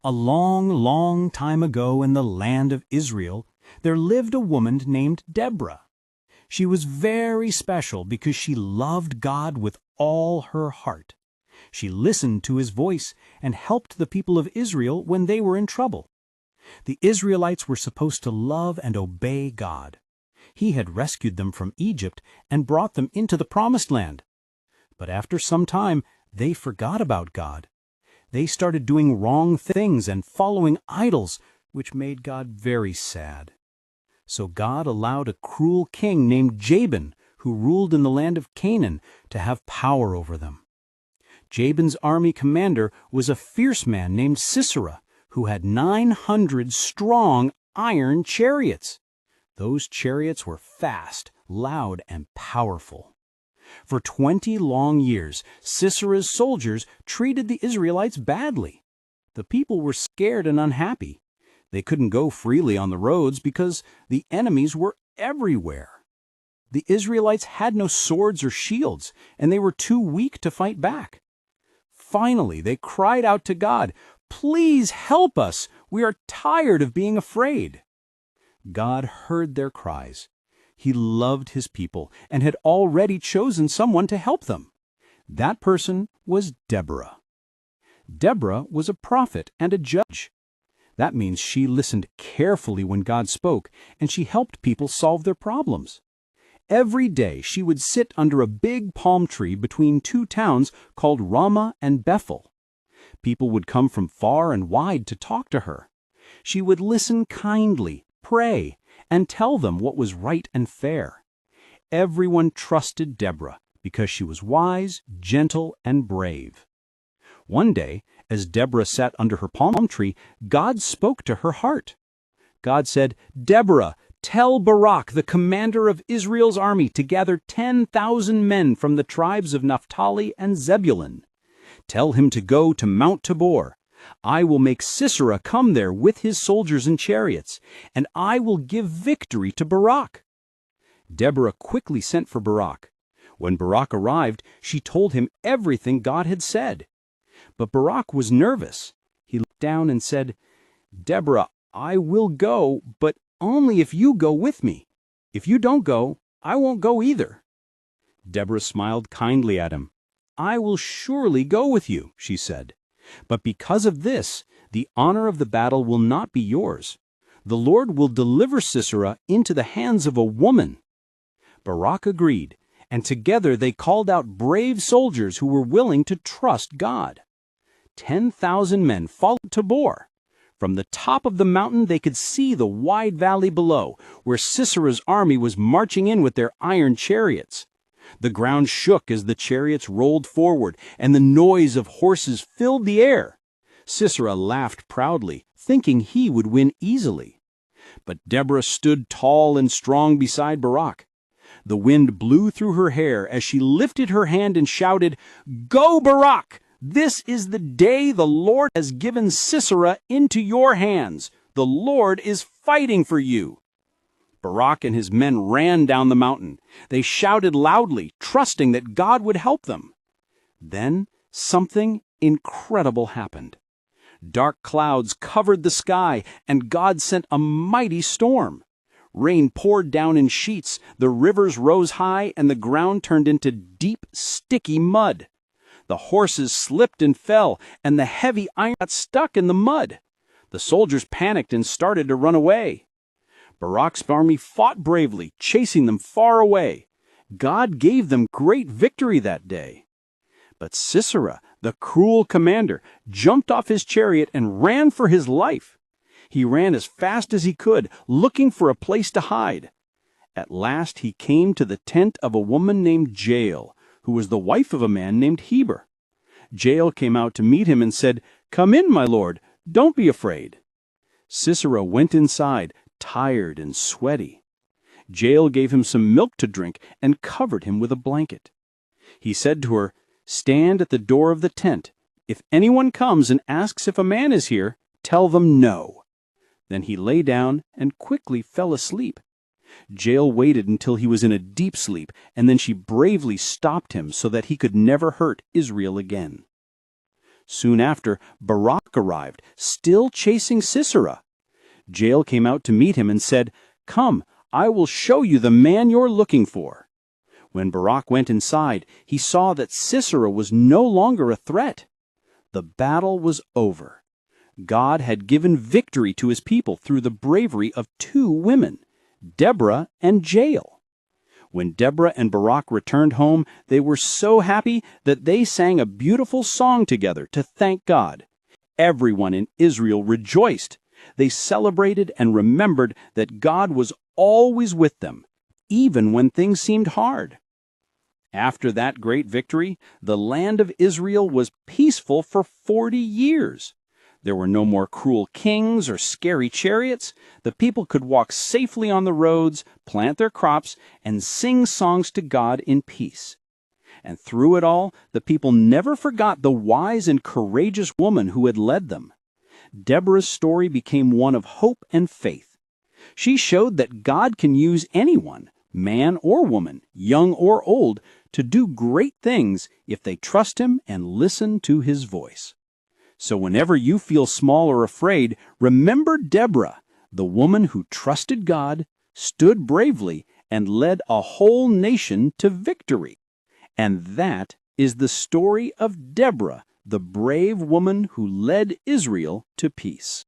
A long, long time ago in the land of Israel, there lived a woman named Deborah. She was very special because she loved God with all her heart. She listened to his voice and helped the people of Israel when they were in trouble. The Israelites were supposed to love and obey God. He had rescued them from Egypt and brought them into the Promised Land. But after some time, they forgot about God. They started doing wrong things and following idols, which made God very sad. So God allowed a cruel king named Jabin, who ruled in the land of Canaan, to have power over them. Jabin's army commander was a fierce man named Sisera, who had 900 strong iron chariots. Those chariots were fast, loud, and powerful. For 20 long years, Sisera's soldiers treated the Israelites badly. The people were scared and unhappy. They couldn't go freely on the roads because the enemies were everywhere. The Israelites had no swords or shields, and they were too weak to fight back. Finally, they cried out to God, "Please help us! We are tired of being afraid." God heard their cries. He loved his people and had already chosen someone to help them. That person was Deborah. Deborah was a prophet and a judge. That means she listened carefully when God spoke, and she helped people solve their problems. Every day she would sit under a big palm tree between two towns called Ramah and Bethel. People would come from far and wide to talk to her. She would listen kindly, pray, and tell them what was right and fair. Everyone trusted Deborah because she was wise, gentle, and brave. One day, as Deborah sat under her palm tree, God spoke to her heart. God said, "Deborah, tell Barak, the commander of Israel's army, to gather 10,000 men from the tribes of Naphtali and Zebulun. Tell him to go to Mount Tabor. I will make Sisera come there with his soldiers and chariots, and I will give victory to Barak." Deborah quickly sent for Barak. When Barak arrived, she told him everything God had said. But Barak was nervous. He looked down and said, "Deborah, I will go, but only if you go with me. If you don't go, I won't go either." Deborah smiled kindly at him. "I will surely go with you," she said. "But because of this, the honor of the battle will not be yours. The Lord will deliver Sisera into the hands of a woman." Barak agreed, and together they called out brave soldiers who were willing to trust God. 10,000 men followed Tabor. From the top of the mountain they could see the wide valley below, where Sisera's army was marching in with their iron chariots. The ground shook as the chariots rolled forward, and the noise of horses filled the air. Sisera laughed proudly, thinking he would win easily. But Deborah stood tall and strong beside Barak. The wind blew through her hair as she lifted her hand and shouted, "Go, Barak! This is the day the Lord has given Sisera into your hands. The Lord is fighting for you." Barak and his men ran down the mountain. They shouted loudly, trusting that God would help them. Then something incredible happened. Dark clouds covered the sky, and God sent a mighty storm. Rain poured down in sheets, the rivers rose high, and the ground turned into deep, sticky mud. The horses slipped and fell, and the heavy iron got stuck in the mud. The soldiers panicked and started to run away. Barak's army fought bravely, chasing them far away. God gave them great victory that day. But Sisera, the cruel commander, jumped off his chariot and ran for his life. He ran as fast as he could, looking for a place to hide. At last he came to the tent of a woman named Jael, who was the wife of a man named Heber. Jael came out to meet him and said, "Come in, my lord. Don't be afraid." Sisera went inside, tired and sweaty. Jael gave him some milk to drink and covered him with a blanket. He said to her, "Stand at the door of the tent. If anyone comes and asks if a man is here, tell them no." Then he lay down and quickly fell asleep. Jael waited until he was in a deep sleep, and then she bravely stopped him so that he could never hurt Israel again. Soon after, Barak arrived, still chasing Sisera. Jael came out to meet him and said, "Come, I will show you the man you're looking for." When Barak went inside, he saw that Sisera was no longer a threat. The battle was over. God had given victory to his people through the bravery of two women, Deborah and Jael. When Deborah and Barak returned home, they were so happy that they sang a beautiful song together to thank God. Everyone in Israel rejoiced. They celebrated and remembered that God was always with them, even when things seemed hard. After that great victory, the land of Israel was peaceful for 40 years. There were no more cruel kings or scary chariots. The people could walk safely on the roads, plant their crops, and sing songs to God in peace. And through it all, the people never forgot the wise and courageous woman who had led them. Deborah's story became one of hope and faith. She showed that God can use anyone, man or woman, young or old, to do great things if they trust Him and listen to His voice. So whenever you feel small or afraid, remember Deborah, the woman who trusted God, stood bravely, and led a whole nation to victory. And that is the story of Deborah, the brave woman who led Israel to peace.